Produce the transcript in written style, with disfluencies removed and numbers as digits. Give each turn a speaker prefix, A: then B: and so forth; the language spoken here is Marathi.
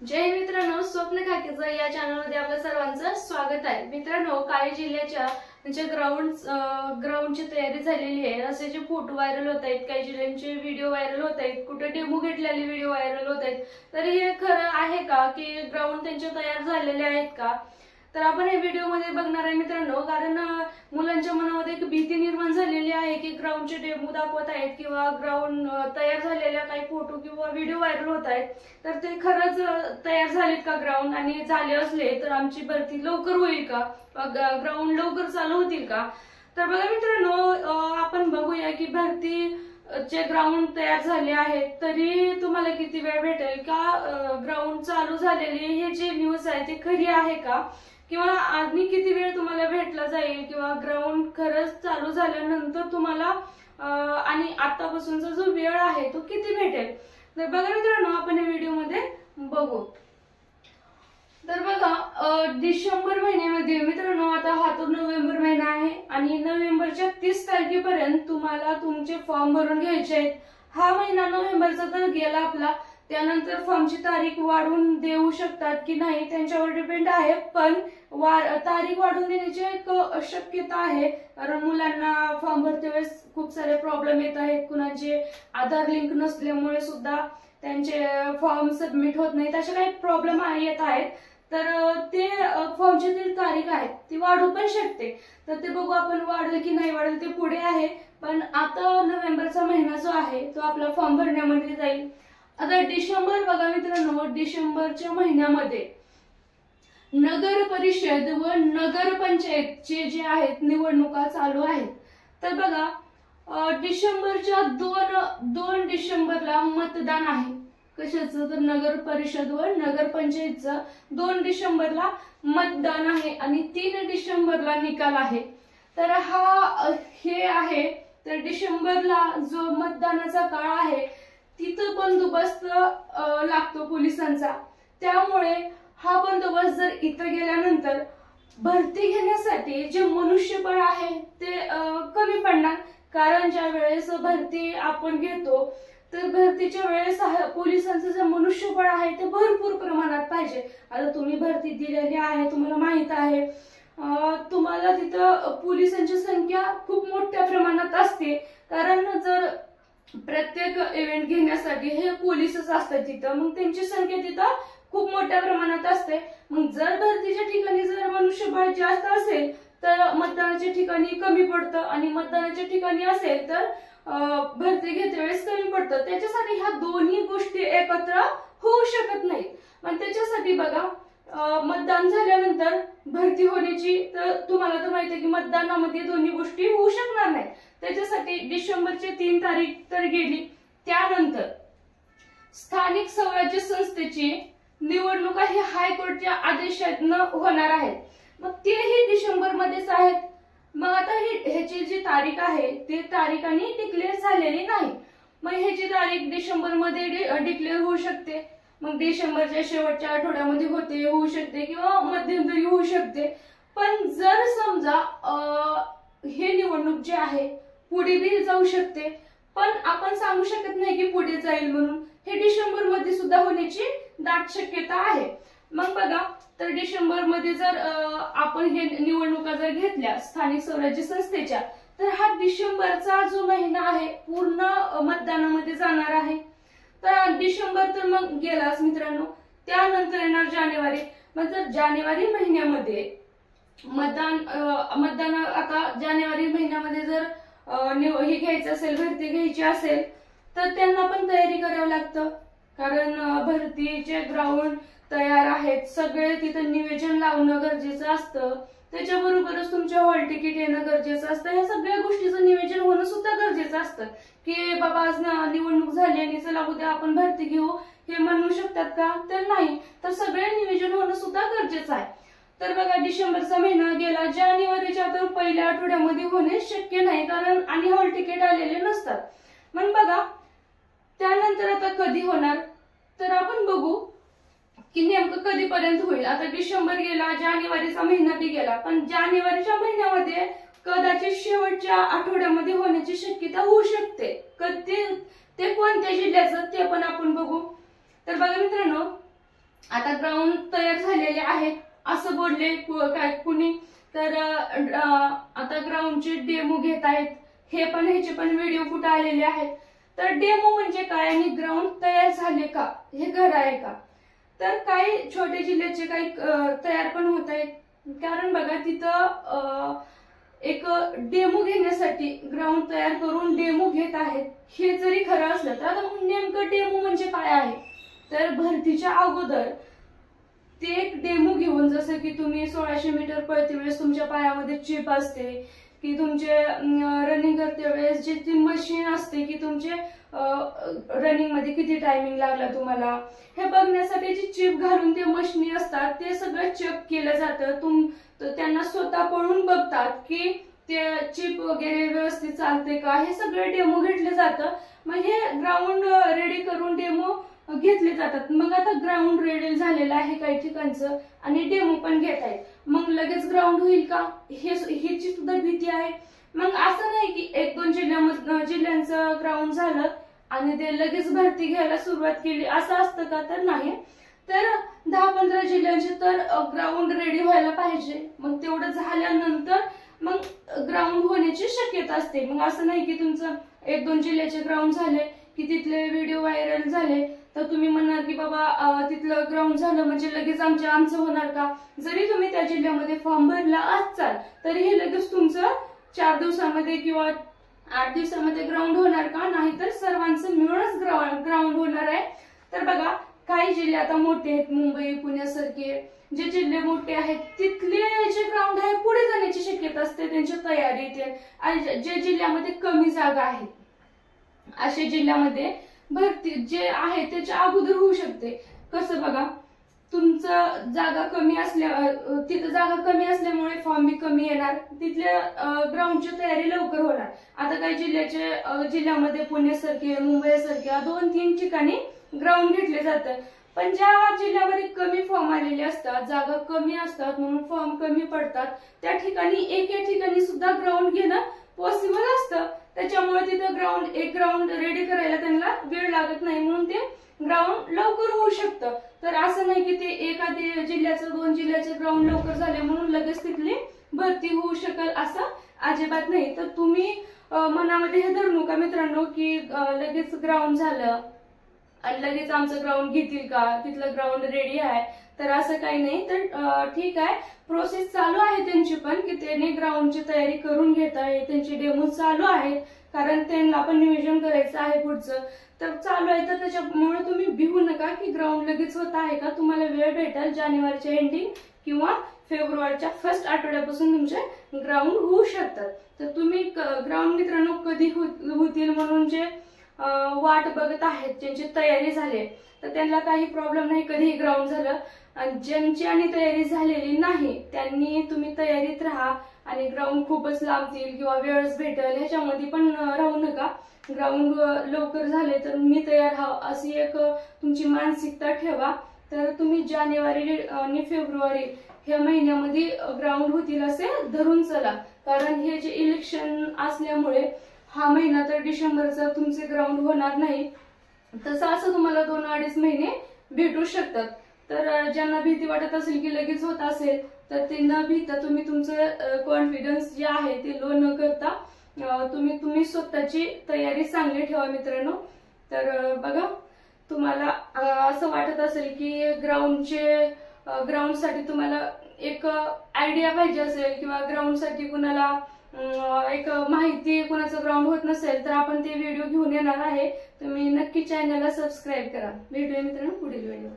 A: जय मित्रांनो, स्वप्न खाकीचं या चॅनलमध्ये आपल्या सर्वांचं स्वागत आहे। मित्रांनो, काही जिल्ह्याच्या म्हणजे ग्राउंडची तयारी झालेली आहे, असे जे फोटो व्हायरल होत आहेत, काही जिल्ह्यांचे व्हिडिओ व्हायरल होत आहेत, कुठे डेमो घेतलेले व्हिडिओ व्हायरल होत आहेत। तर हे खरं आहे का की ग्राउंड त्यांचे तयार झालेले आहेत का? तर आपण हे व्हिडिओ मध्ये बघणार आहे मित्रांनो, कारण मुलांच्या मनामध्ये एक भीती निर्माण झालेली आहे की ग्राउंडचे डेमो दाखवत आहेत किंवा ग्राउंड तयार झालेल्या काही फोटो किंवा व्हिडिओ व्हायरल होत आहेत, तर ते खरंच तयार झालेत का ग्राउंड, आणि झाले असले तर आमची भरती लवकर होईल का, ग्राउंड लवकर चालू होतील का? तर बघा मित्रांनो, आपण बघूया की भरती चे ग्राउंड तयार झाले आहेत, तरी तुम्हाला किती वेळ भेटेल का ग्राउंड चालू झालेली हे जे न्यूज आहे ते खरी आहे का, किंवा आणि किती वेळ तुम्हाला भेटला जाईल, किंवा ग्राउंड खरंच चालू झाल्यानंतर तुम्हाला आणि आतापासूनचा जो वेळ आहे तो किती भेटेल। तर बघा मित्रांनो, आपण या व्हिडिओ मध्ये बघू। तर बघा, डिसेंबर महिन्यामध्ये मित्रांनो, आता हा तो नोव्हेंबर महिना आहे आणि नोव्हेंबरच्या 30 तारखेपर्यंत तुम्हाला तुमचे फॉर्म भरून घ्यायचे आहेत। हा महिना नोव्हेंबरचा तर गेला आपला, त्यानंतर फॉर्मची तारीख वाढवून देऊ शकतात की नाही त्यांच्यावर डिपेंड आहे, पण तारीख वाढवून देण्याची एक शक्यता आहे, कारण मुलांना फॉर्म भरते वेळेस खूप सारे प्रॉब्लेम येत आहेत, कुणाचे आधार लिंक नसल्यामुळे सुद्धा त्यांचे फॉर्म सबमिट होत नाहीत, असे काही प्रॉब्लेम येत आहेत। तर ते फॉर्मची जी तारीख आहे ती वाढू पण शकते, तर ते बघू आपण वाढेल की नाही वाढेल ते पुढे आहे, पण आता नोव्हेंबरचा महिना जो आहे तो आपला फॉर्म भरण्यामध्ये जाईल। आता डिसेंबर बघा मित्रांनो, डिसेंबरच्या महिन्यामध्ये नगर परिषद व नगरपंचायतचे जे आहेत निवडणुका चालू आहेत। तर बघा, डिसेंबरच्या दोन डिसेंबरला मतदान आहे, कशाचं तर नगर परिषद व नगरपंचायतचं 2 डिसेंबरला मतदान आहे आणि 3 डिसेंबरला निकाल आहे। तर हे आहे, तर डिसेंबरला जो मतदानाचा काळ आहे तिथं बंदोबस्त लागतो पोलिसांचा, त्यामुळे हा बंदोबस्त जर इथं गेल्यानंतर भरती घेण्यासाठी जे मनुष्यबळ आहे ते कमी पडणार, कारण ज्या वेळेस भरती आपण घेतो तर भरतीच्या वेळेस पोलिसांचं जे मनुष्यबळ आहे ते भरपूर प्रमाणात पाहिजे। आता तुम्ही भरती दिलेली आहे, तुम्हाला माहित आहे, तुम्हाला तिथं पोलिसांची संख्या खूप मोठ्या प्रमाणात असते, कारण जर प्रत्येक इव्हेंट घेण्यासाठी हे पोलीसच असतात तिथं, मग त्यांची संख्या तिथं खूप मोठ्या प्रमाणात असते। मग जर भरतीच्या ठिकाणी जर मनुष्यबळ जास्त असेल तर मतदानाच्या ठिकाणी कमी पडतं, आणि मतदानाच्या ठिकाणी असेल तर भरती घेते वेळेस कमी पडतं। त्याच्यासाठी ह्या दोन्ही गोष्टी एकत्र होऊ शकत नाहीत, पण त्याच्यासाठी बघा, मतदान झाल्यानंतर भरती होण्याची, तर तुम्हाला तर माहिती आहे की मतदानामध्ये दोन्ही गोष्टी होऊ शकणार नाहीत, त्याच्यासाठी डिसेंबरची 3 तारीख तर गेली। त्यानंतर स्थानिक स्वराज्य संस्थेची निवडणुका ही हायकोर्टच्या आदेशानं होणार आहेत, मग तेही डिसेंबर मध्येच आहेत। मग आता ह्याची जी तारीख आहे ती तारीख आणि डिक्लेअर झालेली नाही, मग ह्याची तारीख डिसेंबर मध्ये डिक्लेअर होऊ शकते, मग डिसेंबरच्या शेवटच्या आठवड्यामध्ये होऊ शकते किंवा मध्यंतरी होऊ शकते। पण जर समजा हे निवडणूक जे आहे पुढे बी जाऊ शकते, पण आपण सांगू शकत नाही की पुढे जाईल म्हणून, हे डिसेंबर मध्ये सुद्धा होण्याची दाट शक्यता आहे। मग बघा, तर डिसेंबर मध्ये जर आपण हे निवडणुका जर घेतल्या स्थानिक स्वराज्य संस्थेच्या, तर हा डिसेंबरचा जो महिना आहे पूर्ण मतदानामध्ये जाणार आहे। तर डिसेंबर तर मग गेलाच मित्रांनो, त्यानंतर येणार जानेवारी। मग जर जानेवारी महिन्यामध्ये मतदान आता जानेवारी महिन्यामध्ये जर हे घ्यायचं असेल, भरती घ्यायची असेल, तर त्यांना पण तयारी करावी लागतं, कारण भरतीचे ग्राउंड तयार आहेत सगळे, तिथं नियोजन लावणं गरजेचं असतं, त्याच्याबरोबरच तुमच्या हॉल तिकीट येणं गरजेचं असतं, या सगळ्या गोष्टीचं नियोजन होणं सुद्धा गरजेचं असतं, की बाबा आज निवडणूक झाली आणि चला उद्या आपण भरती घेऊ हे म्हणू शकतात का? तर नाही, तर सगळे नियोजन होणं सुद्धा गरजेचं आहे। तर बघा, डिसेंबरचा महिना गेला, जानेवारीच्या तर पहिल्या आठवड्यामध्ये होणे शक्य नाही, कारण आणि हॉल तिकीट आलेले नसतात। मग बघा, त्यानंतर आता कधी होणार, तर आपण बघू की नेमकं कधीपर्यंत होईल। आता डिसेंबर गेला, जानेवारीचा महिना बी गेला, पण जानेवारीच्या महिन्यामध्ये कदाचित शेवटच्या आठवड्यामध्ये होण्याची शक्यता होऊ शकते, कधी ते कोणत्या जिल्ह्याचं ते पण आपण बघू। तर बघा मित्रांनो, आता ग्राउंड तयार झालेले आहेत असं बोलले काय कुणी तर आता ग्राउंडचे डेमो घेत आहेत, हे पण ह्याचे पण व्हिडिओ कुठे आलेले आहेत. तर डेमो म्हणजे काय आणि ग्राउंड तयार झाले का, हे खरं आहे का. तर काही छोटे जिल्ह्याचे काही तयार पण होत आहेत, कारण बघा तिथं एक डेमो घेण्यासाठी ग्राउंड तयार करून डेमो घेत आहेत. हे जरी खरं असलं तर आता नेमकं डेमो म्हणजे काय आहे, तर भरतीच्या अगोदर ते एक डेमो घेऊन, जसं की तुम्ही 1600 मीटर पळते वेळेस तुमच्या पायामध्ये चिप असते, की तुमचे रनिंग करते वेळेस जी ती मशीन असते की तुमचे रनिंग मध्ये किती टायमिंग लागला तुम्हाला, हे बघण्यासाठी जी चिप घालून ते मशिनी असतात ते सगळं चेक केलं जातं. त्यांना स्वतः पळून बघतात की ते चिप वगैरे व्यवस्थित चालते का, हे सगळं डेमो घेतलं जातं. मग हे ग्राउंड रेडी करून डेमो घेतले जातात. मग आता ग्राउंड रेडी झालेलं आहे काही ठिकाणचं आणि डेमो पण घेत आहेत, मग लगेच ग्राउंड होईल का, ह्याची सुद्धा भीती आहे. मग असं नाही की 1-2 जिल्ह्यांचं ग्राउंड झालं आणि ते लगेच भरती घ्यायला सुरुवात केली असं असतं का, तर नाही. तर 10-15 जिल्ह्यांचे तर ग्राउंड रेडी व्हायला पाहिजे. मग तेवढं झाल्यानंतर मग ग्राउंड होण्याची शक्यता असते. मग असं नाही की तुमचं 1-2 जिल्ह्याचे ग्राउंड झाले की तिथले व्हिडिओ व्हायरल झाले तर तुम्ही म्हणणार की बाबा तिथलं ग्राउंड झालं म्हणजे लगेच आमचं होणार का. जरी तुम्ही त्या जिल्ह्यामध्ये फॉर्म भरला असाल तरी हे लगेच तुमचं 4 दिवसामध्ये किंवा 8 दिवसामध्ये ग्राउंड होणार का, नाही तर सर्वांचं मिळूनच ग्राउंड होणार आहे. तर बघा काही जिल्हे आता मोठे आहेत, मुंबई पुण्यासारखे जे जिल्हे मोठे आहेत तिथले जे ग्राउंड आहे पुढे जाण्याची शक्यता असते त्यांची तयारी ते. आणि जे जिल्ह्यामध्ये कमी जागा आहेत अशा जिल्ह्यामध्ये भरती जे आहे त्याच्या अगोदर होऊ शकते. कसं बघा, तुमचं जागा कमी तिथं जागा कमी असल्यामुळे फॉर्म बी कमी येणार, तिथल्या ग्राउंडची तयारी लवकर होणार. आता काही जिल्ह्यामध्ये पुण्यासारखे मुंबईसारख्या 2-3 ठिकाणी ग्राउंड घेतले जातात. पण ज्या जिल्ह्यामध्ये कमी फॉर्म आलेले असतात, जागा कमी असतात म्हणून फॉर्म कमी पडतात, त्या ठिकाणी एका ठिकाणी सुद्धा ग्राउंड घेणं पॉसिबल असतं. त्याच्यामुळे तिथं एक ग्राउंड रेडी करायला त्यांना वेळ लागत नाही, म्हणून ते ग्राउंड लवकर होऊ शकतं. तर असं नाही की ते एखाद्या जिल्ह्याचं 2 जिल्ह्याचे ग्राउंड लवकर झाले म्हणून लगेच तिथली भरती होऊ शकेल असं अजिबात नाही. तर तुम्ही मनामध्ये हे धरू नका मित्रांनो की लगेच ग्राउंड झालं आणि लगेच आमचं ग्राउंड घेतील का, तिथलं ग्राउंड रेडी आहे, तर असं काही नाही. तर ठीक आहे, प्रोसेस चालू आहे त्यांची पण की त्यांनी ग्राउंडची तयारी करून घेत आहे, त्यांचे डेमो चालू आहेत, कारण त्यांना पण नियोजन करायचं आहे पुढचं. तर चालू आहे, तर त्याच्यामुळे तुम्ही भिवू नका की ग्राउंड लगेच होत आहे का. तुम्हाला वेळ भेटेल जानेवारीच्या एंडिंग किंवा फेब्रुवारीच्या फर्स्ट आठवड्यापासून तुमचे ग्राउंड होऊ शकतात. तर तुम्ही ग्राउंड मित्रांनो कधी होतील म्हणून जे वाट बघत आहेत, ज्यांची तयारी झाली तर त्यांना काही प्रॉब्लेम नाही कधीही ग्राउंड झालं. आणि ज्यांची आणि तयारी झालेली नाही त्यांनी तुम्ही तयारीत राहा आणि ग्राउंड खूपच लांबतील किंवा वेळच भेटेल ह्याच्यामध्ये पण राहू नका. ग्राउंड लवकर झाले तर मी तयार व्हावं अशी एक तुमची मानसिकता ठेवा. तर तुम्ही जानेवारी आणि फेब्रुवारी ह्या महिन्यामध्ये ग्राउंड होतील असे धरून चला, कारण हे जे इलेक्शन असल्यामुळे हा महिना तर डिसेंबरचा तुमचे ग्राउंड होणार नाही. तसं असं तुम्हाला 2-2.5 महिने भेटू शकतात. तर ज्यांना भीती वाटत असेल की लगेच होत असेल तर ते न भीता तुम्ही तुमचं कॉन्फिडन्स जे आहे ते लो न करता तुम्ही स्वतःची तयारी चांगली ठेवा मित्रांनो. तर बघा, तुम्हाला असं वाटत असेल की ग्राउंड साठी तुम्हाला एक आयडिया पाहिजे असेल किंवा ग्राउंड साठी कुणाला एक माहिती कुणाचं ग्राउंड होत नसेल तर आपण ते व्हिडिओ घेऊन येणार आहे. तुम्ही नक्की चॅनलला सबस्क्राईब करा. भेटूया मित्रांनो पुढील व्हिडिओ.